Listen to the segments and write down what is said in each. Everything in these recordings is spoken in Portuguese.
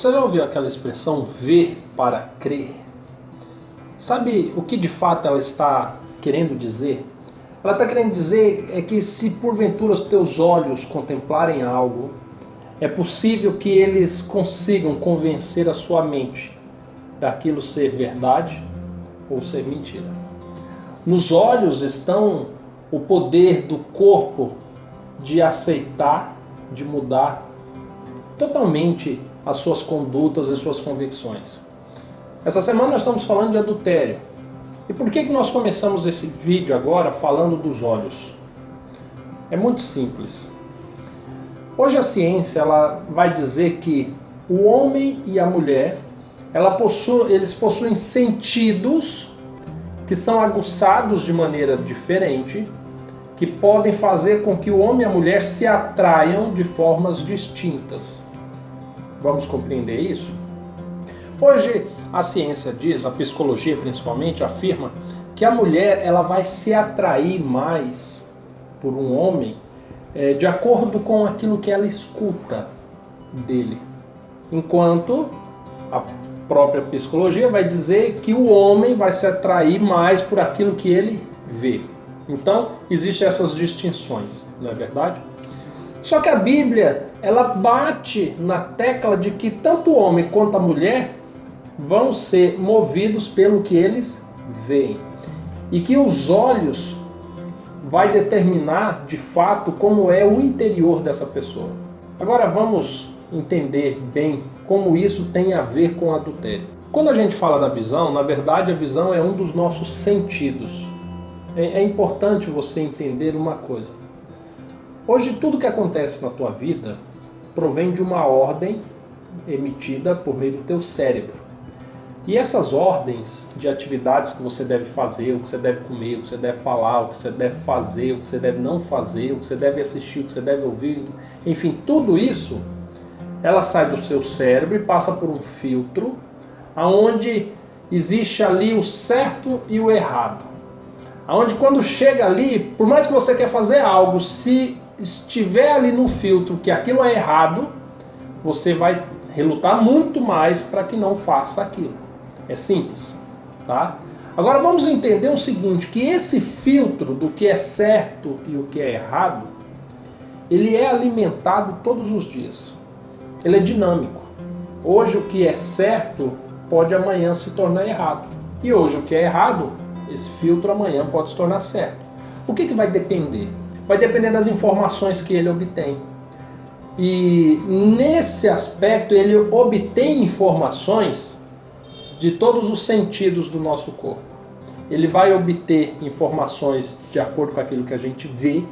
Você já ouviu aquela expressão ver para crer? Sabe o que de fato ela está querendo dizer? Ela está querendo dizer que se porventura os teus olhos contemplarem algo, é possível que eles consigam convencer a sua mente daquilo ser verdade ou ser mentira. Nos olhos estão o poder do corpo de aceitar, de mudar totalmente as suas condutas e suas convicções. Essa semana nós estamos falando de adultério. E por que nós começamos esse vídeo agora falando dos olhos? É muito simples. Hoje a ciência ela vai dizer que o homem e a mulher eles possuem sentidos que são aguçados de maneira diferente, que podem fazer com que o homem e a mulher se atraiam de formas distintas. Vamos compreender isso? Hoje a ciência diz, a psicologia principalmente, afirma que a mulher ela vai se atrair mais por um homem de acordo com aquilo que ela escuta dele. Enquanto a própria psicologia vai dizer que o homem vai se atrair mais por aquilo que ele vê. Então, existem essas distinções, não é verdade? Só que a Bíblia, ela bate na tecla de que tanto o homem quanto a mulher vão ser movidos pelo que eles veem. E que os olhos vai determinar, de fato, como é o interior dessa pessoa. Agora vamos entender bem como isso tem a ver com adultério. Quando a gente fala da visão, na verdade a visão é um dos nossos sentidos. É importante você entender uma coisa. Hoje tudo que acontece na tua vida provém de uma ordem emitida por meio do teu cérebro. E essas ordens de atividades que você deve fazer, o que você deve comer, o que você deve falar, o que você deve fazer, o que você deve não fazer, o que você deve assistir, o que você deve ouvir, enfim, tudo isso, ela sai do seu cérebro e passa por um filtro, onde existe ali o certo e o errado. Onde quando chega ali, por mais que você quer fazer algo, se estiver ali no filtro que aquilo é errado, você vai relutar muito mais para que não faça aquilo. É simples, tá? Agora vamos entender o seguinte, que esse filtro do que é certo e o que é errado, ele é alimentado todos os dias. Ele é dinâmico. Hoje o que é certo pode amanhã se tornar errado. E hoje o que é errado, esse filtro amanhã pode se tornar certo. O que vai depender? Vai depender das informações que ele obtém. E nesse aspecto ele obtém informações de todos os sentidos do nosso corpo. Ele vai obter informações de acordo com aquilo que a gente vê.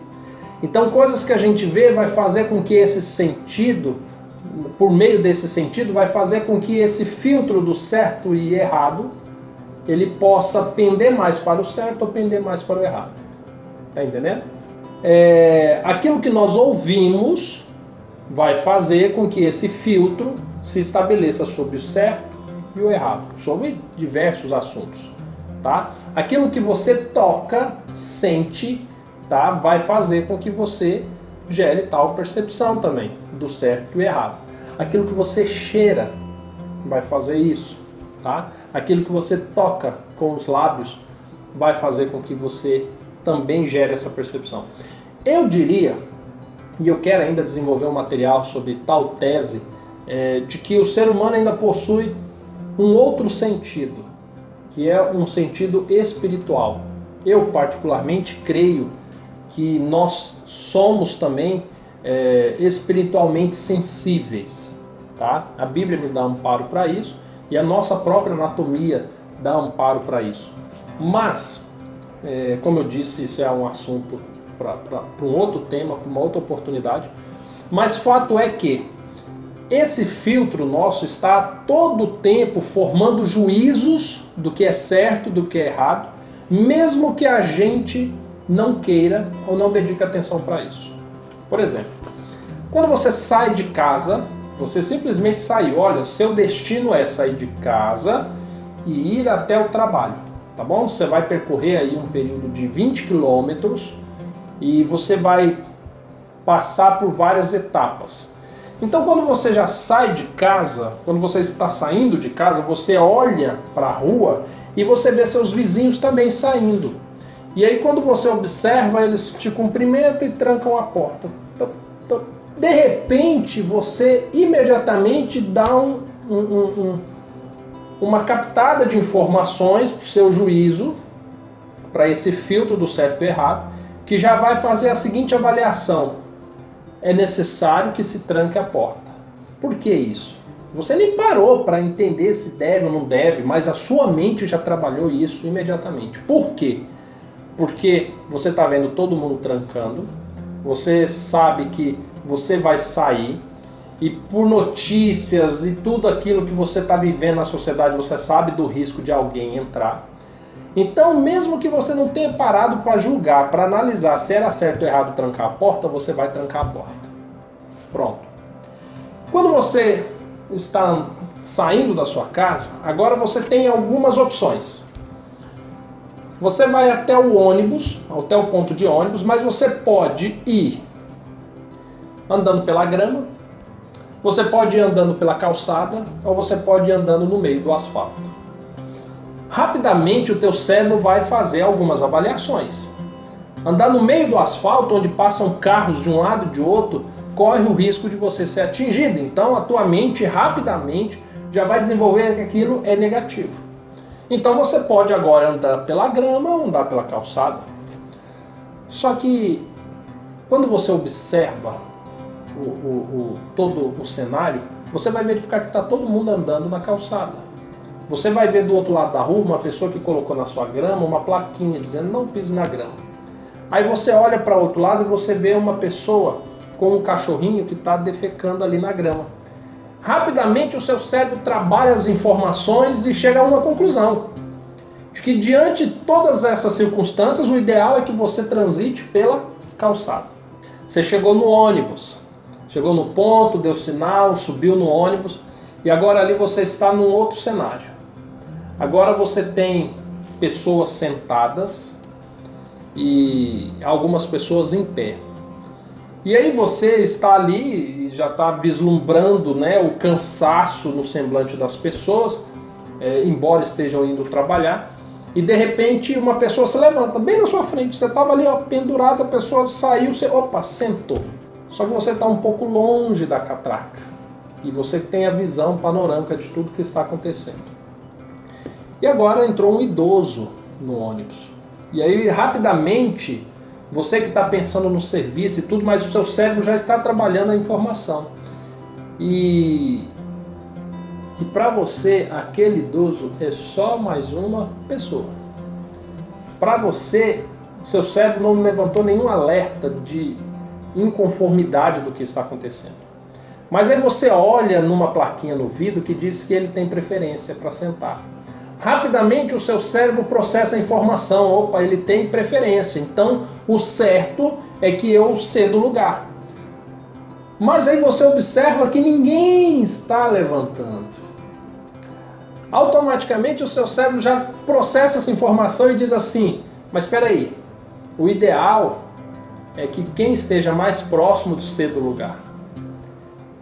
Então coisas que a gente vê vai fazer com que esse sentido, por meio desse sentido, vai fazer com que esse filtro do certo e errado, ele possa pender mais para o certo ou pender mais para o errado. Tá entendendo? Aquilo que nós ouvimos vai fazer com que esse filtro se estabeleça sobre o certo e o errado, sobre diversos assuntos, tá? Aquilo que você toca, sente, tá? Vai fazer com que você gere tal percepção também, do certo e o errado. Aquilo que você cheira vai fazer isso, tá? Aquilo que você toca com os lábios vai fazer com que você também gere essa percepção. Eu diria, e eu quero ainda desenvolver um material sobre tal tese, de que o ser humano ainda possui um outro sentido, que é um sentido espiritual. Eu particularmente creio que nós somos também espiritualmente sensíveis, tá? A Bíblia me dá amparo para isso e a nossa própria anatomia dá amparo para isso. Mas, como eu disse, isso é um assunto para um outro tema, para uma outra oportunidade. Mas fato é que esse filtro nosso está a todo tempo formando juízos do que é certo, do que é errado, mesmo que a gente não queira ou não dedique atenção para isso. Por exemplo, quando você sai de casa, você simplesmente saiu. Olha, seu destino é sair de casa e ir até o trabalho, tá bom? Você vai percorrer aí um período de 20 quilômetros e você vai passar por várias etapas. Então quando você já sai de casa, quando você está saindo de casa, você olha para a rua e você vê seus vizinhos também saindo. E aí quando você observa, eles te cumprimentam e trancam a porta. De repente, você imediatamente dá uma captada de informações para o seu juízo, para esse filtro do certo e errado, que já vai fazer a seguinte avaliação: é necessário que se tranque a porta. Por que isso? Você nem parou para entender se deve ou não deve, mas a sua mente já trabalhou isso imediatamente. Por quê? Porque você está vendo todo mundo trancando, você sabe que você vai sair, e por notícias e tudo aquilo que você está vivendo na sociedade, você sabe do risco de alguém entrar. Então, mesmo que você não tenha parado para julgar, para analisar se era certo ou errado trancar a porta, você vai trancar a porta. Pronto. Quando você está saindo da sua casa, agora você tem algumas opções. Você vai até o ônibus, até o ponto de ônibus, mas você pode ir andando pela grama, você pode ir andando pela calçada, ou você pode ir andando no meio do asfalto. Rapidamente o teu cérebro vai fazer algumas avaliações. Andar no meio do asfalto, onde passam carros de um lado e de outro, corre o risco de você ser atingido. Então a tua mente rapidamente já vai desenvolver que aquilo é negativo. Então você pode agora andar pela grama ou andar pela calçada. Só que quando você observa todo o cenário, você vai verificar que está todo mundo andando na calçada. Você vai ver do outro lado da rua uma pessoa que colocou na sua grama uma plaquinha dizendo não pise na grama. Aí você olha para o outro lado e você vê uma pessoa com um cachorrinho que está defecando ali na grama. Rapidamente o seu cérebro trabalha as informações e chega a uma conclusão. De que diante de todas essas circunstâncias, o ideal é que você transite pela calçada. Você chegou no ônibus, chegou no ponto, deu sinal, subiu no ônibus e agora ali você está num outro cenário. Agora você tem pessoas sentadas e algumas pessoas em pé. E aí você está ali e já está vislumbrando, né, o cansaço no semblante das pessoas, embora estejam indo trabalhar. E de repente uma pessoa se levanta bem na sua frente. Você estava ali pendurado, a pessoa saiu, você sentou. Só que você está um pouco longe da catraca. E você tem a visão panorâmica de tudo que está acontecendo. E agora entrou um idoso no ônibus. E aí rapidamente, você que está pensando no serviço e tudo, mas o seu cérebro já está trabalhando a informação. E para você, aquele idoso é só mais uma pessoa. Para você, seu cérebro não levantou nenhum alerta de inconformidade do que está acontecendo. Mas aí você olha numa plaquinha no vidro que diz que ele tem preferência para sentar. Rapidamente o seu cérebro processa a informação. Opa, ele tem preferência. Então o certo é que eu cedo o lugar. Mas aí você observa que ninguém está levantando. Automaticamente o seu cérebro já processa essa informação e diz assim: mas espera aí, o ideal é que quem esteja mais próximo de cedo o lugar.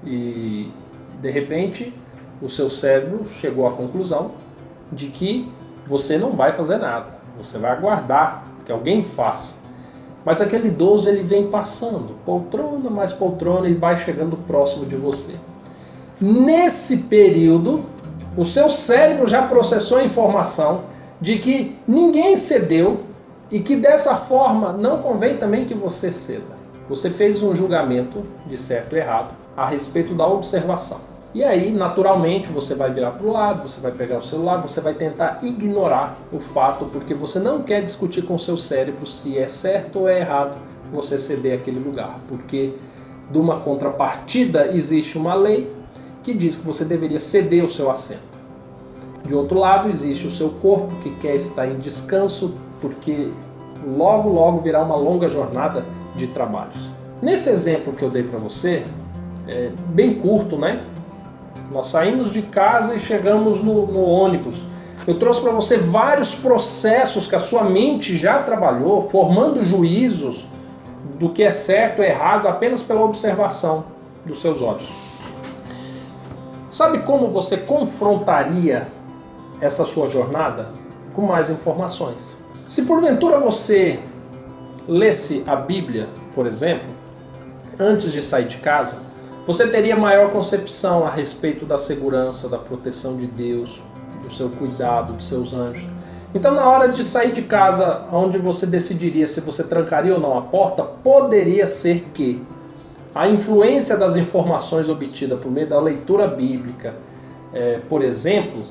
E de repente o seu cérebro chegou à conclusão de que você não vai fazer nada, você vai aguardar que alguém faça. Mas aquele idoso, ele vem passando, poltrona mais poltrona, e vai chegando próximo de você. Nesse período, o seu cérebro já processou a informação de que ninguém cedeu e que dessa forma não convém também que você ceda. Você fez um julgamento de certo e errado a respeito da observação. E aí, naturalmente, você vai virar para o lado, você vai pegar o celular, você vai tentar ignorar o fato, porque você não quer discutir com o seu cérebro se é certo ou é errado você ceder aquele lugar. Porque de uma contrapartida existe uma lei que diz que você deveria ceder o seu assento. De outro lado, existe o seu corpo que quer estar em descanso, porque logo virá uma longa jornada de trabalhos. Nesse exemplo que eu dei para você, é bem curto, né? Nós saímos de casa e chegamos no ônibus. Eu trouxe para você vários processos que a sua mente já trabalhou, formando juízos do que é certo ou errado apenas pela observação dos seus olhos. Sabe como você confrontaria essa sua jornada? Com mais informações. Se porventura você lesse a Bíblia, por exemplo, antes de sair de casa, você teria maior concepção a respeito da segurança, da proteção de Deus, do seu cuidado, dos seus anjos. Então, na hora de sair de casa, onde você decidiria se você trancaria ou não a porta, poderia ser que a influência das informações obtidas por meio da leitura bíblica, por exemplo,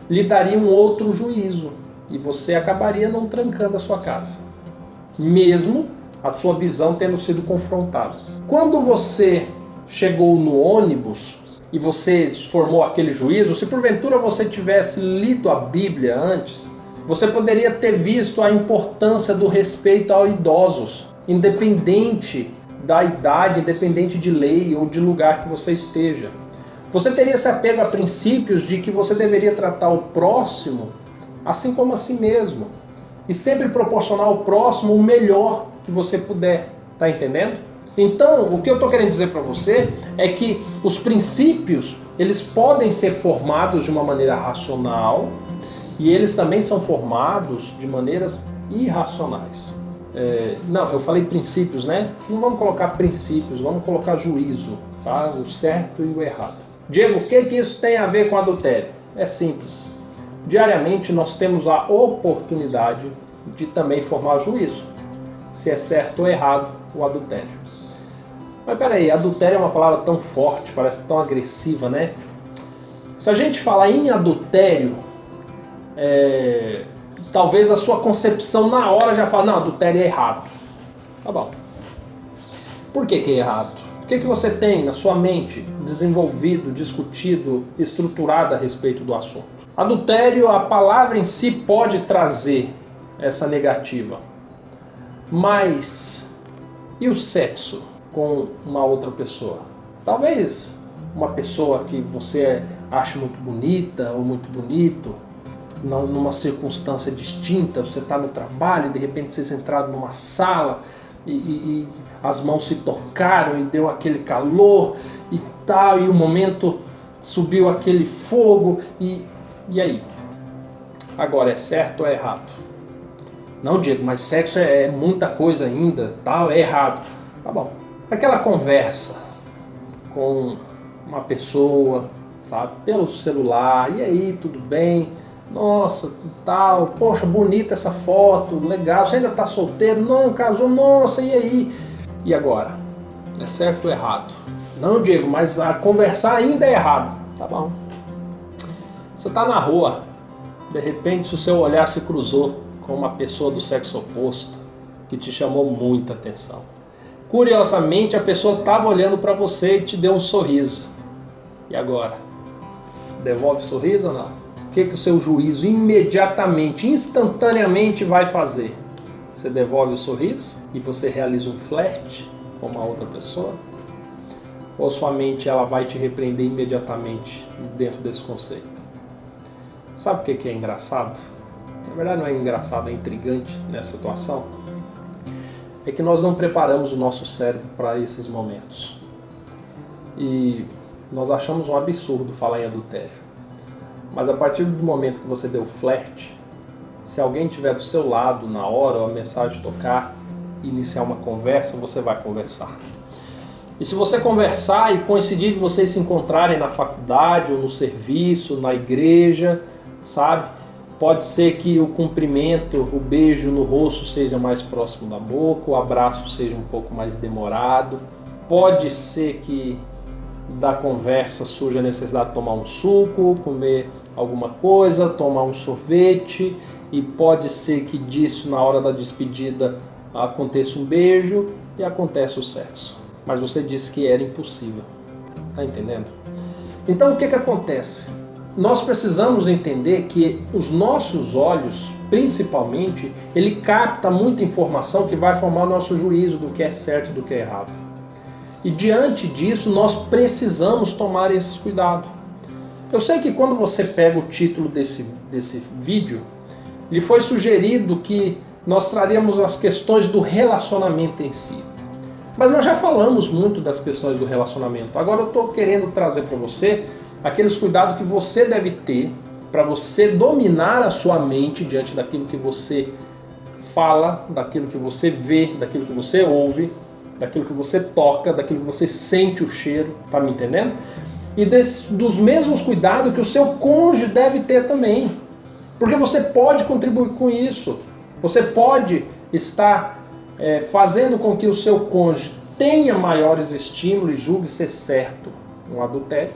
lhe daria um outro juízo e você acabaria não trancando a sua casa, mesmo a sua visão tendo sido confrontada. Quando você chegou no ônibus e você formou aquele juízo, se porventura você tivesse lido a Bíblia antes, você poderia ter visto a importância do respeito aos idosos, independente da idade, independente de lei ou de lugar que você esteja. Você teria se apego a princípios de que você deveria tratar o próximo assim como a si mesmo e sempre proporcionar ao próximo o melhor que você puder. Tá entendendo? Então, o que eu estou querendo dizer para você é que os princípios, eles podem ser formados de uma maneira racional e eles também são formados de maneiras irracionais. Não, eu falei princípios, né? Não vamos colocar princípios, vamos colocar juízo, tá? O certo e o errado. Diego, o que isso tem a ver com adultério? É simples. Diariamente nós temos a oportunidade de também formar juízo, se é certo ou errado o adultério. Mas peraí, adultério é uma palavra tão forte, parece tão agressiva, né? Se a gente falar em adultério, talvez a sua concepção na hora já fala, não, adultério é errado. Tá bom. Por que é errado? O que você tem na sua mente desenvolvido, discutido, estruturado a respeito do assunto? Adultério, a palavra em si pode trazer essa negativa. Mas e o sexo com uma outra pessoa? Talvez uma pessoa que você acha muito bonita ou muito bonito, numa circunstância distinta, você está no trabalho e de repente vocês entraram numa sala e as mãos se tocaram e deu aquele calor e tal, e o momento subiu aquele fogo e aí? Agora, é certo ou é errado? Não, Diego, mas sexo é muita coisa ainda, tal, é errado. Tá bom. Aquela conversa com uma pessoa, sabe, pelo celular, e aí, tudo bem? Nossa, tal, poxa, bonita essa foto, legal, você ainda tá solteiro? Não, casou, nossa, e aí? E agora? É certo ou errado? Não, Diego, mas a conversar ainda é errado. Tá bom. Você tá na rua, de repente o seu olhar se cruzou com uma pessoa do sexo oposto que te chamou muita atenção. Curiosamente, a pessoa estava olhando para você e te deu um sorriso. E agora? Devolve o sorriso ou não? O que o seu juízo imediatamente, instantaneamente vai fazer? Você devolve o sorriso e você realiza um flerte com uma outra pessoa? Ou sua mente ela vai te repreender imediatamente dentro desse conceito? Sabe o que é engraçado? Na verdade não é engraçado, é intrigante nessa situação. É que nós não preparamos o nosso cérebro para esses momentos. E nós achamos um absurdo falar em adultério. Mas a partir do momento que você deu flerte, se alguém estiver do seu lado na hora, ou a mensagem tocar, iniciar uma conversa, você vai conversar. E se você conversar e coincidir de vocês se encontrarem na faculdade, ou no serviço, na igreja, sabe? Pode ser que o cumprimento, o beijo no rosto seja mais próximo da boca, o abraço seja um pouco mais demorado. Pode ser que da conversa surja a necessidade de tomar um suco, comer alguma coisa, tomar um sorvete, e pode ser que disso, na hora da despedida, aconteça um beijo e acontece o sexo. Mas você disse que era impossível. Tá entendendo? Então o que acontece? Nós precisamos entender que os nossos olhos, principalmente, ele capta muita informação que vai formar o nosso juízo do que é certo e do que é errado. E diante disso, nós precisamos tomar esse cuidado. Eu sei que quando você pega o título desse vídeo, lhe foi sugerido que nós traríamos as questões do relacionamento em si. Mas nós já falamos muito das questões do relacionamento. Agora eu estou querendo trazer para você aqueles cuidados que você deve ter para você dominar a sua mente diante daquilo que você fala, daquilo que você vê, daquilo que você ouve, daquilo que você toca, daquilo que você sente o cheiro, tá me entendendo? E dos mesmos cuidados que o seu cônjuge deve ter também. Porque você pode contribuir com isso. Você pode estar fazendo com que o seu cônjuge tenha maiores estímulos e julgue ser certo um adultério.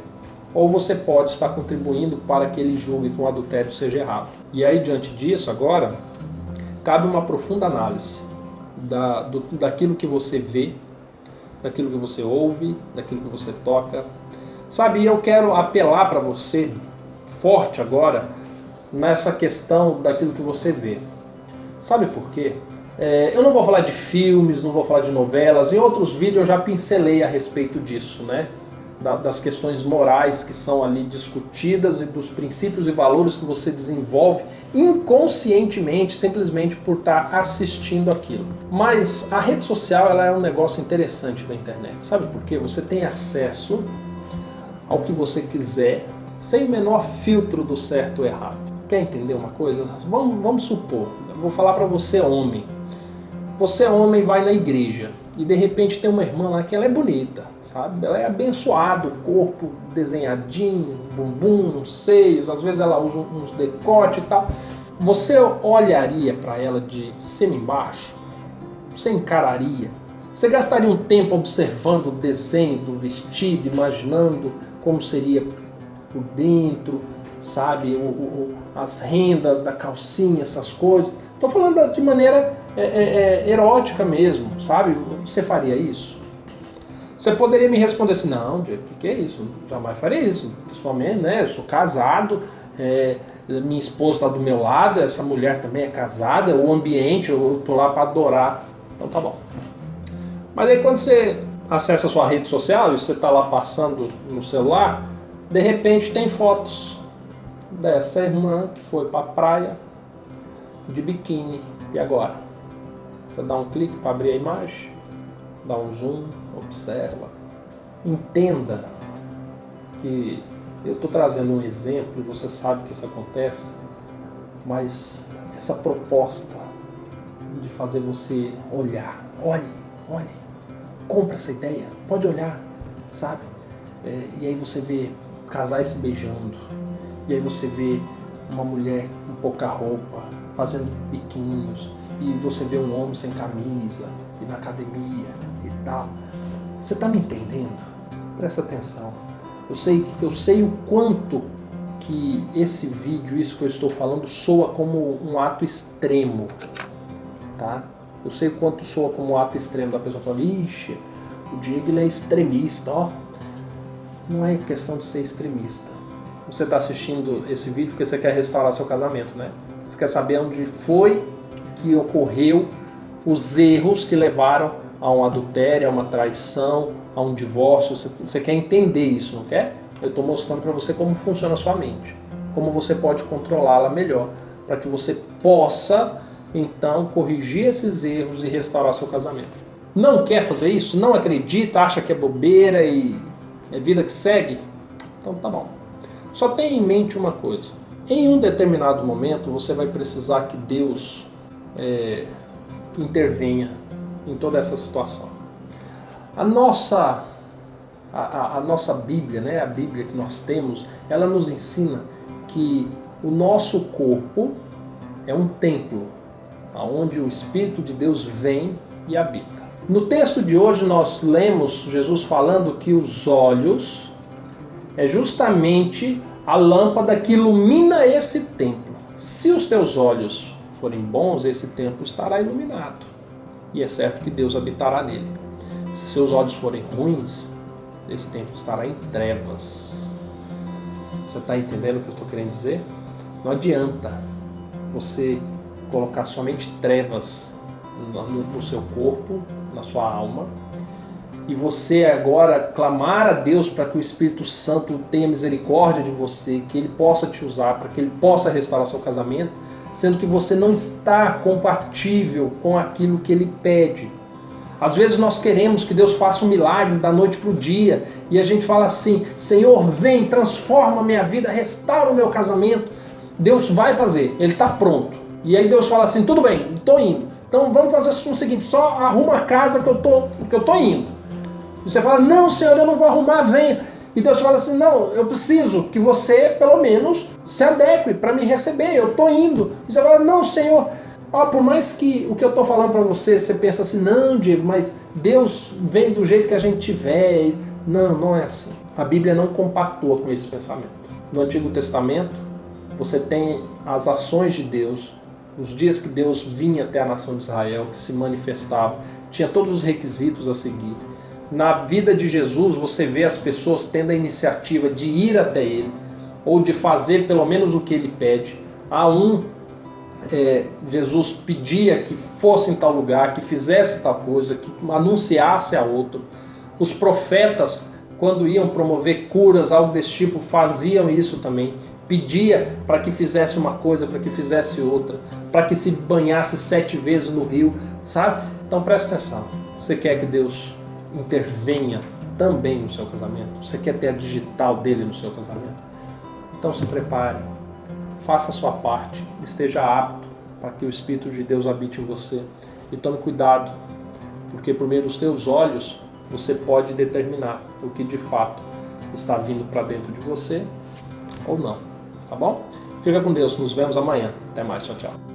Ou você pode estar contribuindo para que ele julgue que um adultério seja errado. E aí, diante disso, agora, cabe uma profunda análise daquilo que você vê, daquilo que você ouve, daquilo que você toca. Sabe, eu quero apelar para você, forte agora, nessa questão daquilo que você vê. Sabe por quê? Eu não vou falar de filmes, não vou falar de novelas. Em outros vídeos eu já pincelei a respeito disso, né? Das questões morais que são ali discutidas e dos princípios e valores que você desenvolve inconscientemente, simplesmente por estar assistindo aquilo. Mas a rede social, ela é um negócio interessante da internet. Sabe por quê? Você tem acesso ao que você quiser, sem o menor filtro do certo ou errado. Quer entender uma coisa? Vamos supor, eu vou falar para você, homem. Você, homem, vai na igreja e de repente tem uma irmã lá que ela é bonita, sabe? Ela é abençoada, o corpo desenhadinho, bumbum, seios, às vezes ela usa uns decote e tal. Você olharia para ela de cima embaixo? Você encararia? Você gastaria um tempo observando o desenho do vestido, imaginando como seria por dentro, sabe? As rendas da calcinha, essas coisas. Estou falando de maneira erótica mesmo, sabe? Você faria isso? Você poderia me responder assim, não, Diego, o que é isso? Eu jamais faria isso. Principalmente, né? Eu sou casado, minha esposa está do meu lado, essa mulher também é casada, o ambiente, eu estou lá para adorar. Então tá bom. Mas aí quando você acessa a sua rede social e você está lá passando no celular, de repente tem fotos dessa irmã que foi para a praia de biquíni. E agora? Você dá um clique para abrir a imagem, dá um zoom, observa. Entenda que eu estou trazendo um exemplo, e você sabe que isso acontece, mas essa proposta de fazer você olhar, olhe, compra essa ideia, pode olhar, sabe? E aí você vê casais se beijando, e aí você vê uma mulher com pouca roupa, fazendo biquinhos, e você vê um homem sem camisa, e na academia e tal. Você está me entendendo? Presta atenção. Eu sei o quanto que esse vídeo, isso que eu estou falando, soa como um ato extremo, tá? Eu sei o quanto soa como um ato extremo da pessoa falando, ixi, o Diego ele é extremista, ó. Não é questão de ser extremista. Você está assistindo esse vídeo porque você quer restaurar seu casamento, né? Você quer saber onde foi que ocorreu os erros que levaram a um adultério, a uma traição, a um divórcio. Você quer entender isso, não quer? Eu estou mostrando para você como funciona a sua mente, como você pode controlá-la melhor, para que você possa, então, corrigir esses erros e restaurar seu casamento. Não quer fazer isso? Não acredita? Acha que é bobeira e é vida que segue? Então tá bom. Só tenha em mente uma coisa. Em um determinado momento, você vai precisar que Deus intervenha em toda essa situação. A nossa Bíblia, né, a Bíblia que nós temos, ela nos ensina que o nosso corpo é um templo, onde o Espírito de Deus vem e habita. No texto de hoje nós lemos Jesus falando que os olhos é justamente a lâmpada que ilumina esse templo. Se os teus olhos forem bons, esse templo estará iluminado. E é certo que Deus habitará nele. Se seus olhos forem ruins, esse templo estará em trevas. Você está entendendo o que eu estou querendo dizer? Não adianta você colocar somente trevas no seu corpo, na sua alma, e você agora clamar a Deus para que o Espírito Santo tenha misericórdia de você, que Ele possa te usar, para que Ele possa restaurar seu casamento, sendo que você não está compatível com aquilo que Ele pede. Às vezes nós queremos que Deus faça um milagre da noite para o dia e a gente fala assim: Senhor, vem, transforma a minha vida, restaura o meu casamento. Deus vai fazer, Ele está pronto. E aí Deus fala assim: tudo bem, estou indo. Então vamos fazer o seguinte, só arruma a casa que eu tô indo. E você fala: não, Senhor, eu não vou arrumar, venha. E Deus fala assim: não, eu preciso que você pelo menos se adeque para me receber, eu estou indo. E você fala: não, Senhor, por mais que o que eu estou falando para você pensa assim: não, Diego, mas Deus vem do jeito que a gente tiver. Não, não é assim. A Bíblia não compactua com esse pensamento. No Antigo Testamento, você tem as ações de Deus, os dias que Deus vinha até a nação de Israel, que se manifestava, tinha todos os requisitos a seguir. Na vida de Jesus, você vê as pessoas tendo a iniciativa de ir até Ele, ou de fazer pelo menos o que Ele pede. Jesus pedia que fosse em tal lugar, que fizesse tal coisa, que anunciasse a outro. Os profetas, quando iam promover curas, algo desse tipo, faziam isso também. Pedia para que fizesse uma coisa, para que fizesse outra, para que se banhasse 7 vezes no rio, sabe? Então presta atenção. Você quer que Deus intervenha também no seu casamento? Você quer ter a digital dele no seu casamento? Então se prepare, faça a sua parte, esteja apto para que o Espírito de Deus habite em você. E tome cuidado, porque por meio dos teus olhos você pode determinar o que de fato está vindo para dentro de você ou não. Tá bom? Fica com Deus, nos vemos amanhã. Até mais, tchau, tchau.